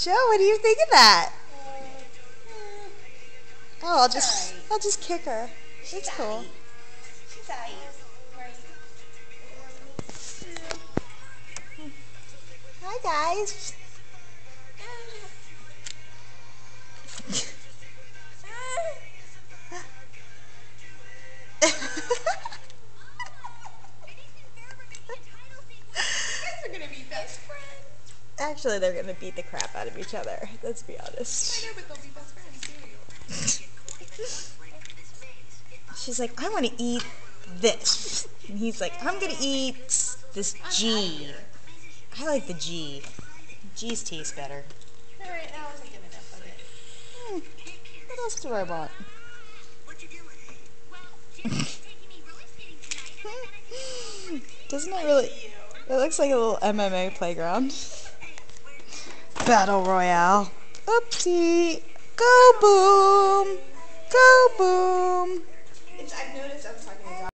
Joe, what do you think of that? Oh, I'll just kick her. It's cool. She's alright. Hi guys. They're gonna be best friends. Actually, they're gonna beat the crap out of each other. Let's be honest. I know, but they'll be best friends too. She's like, I want to eat this, and he's like, I'm gonna eat this G. I like the G. G's taste better. Alright, now we're taking enough of it. What else do I want? Doesn't it really? It looks like a little MMA playground. Battle Royale. Oopsie. Go boom. Go boom. I've noticed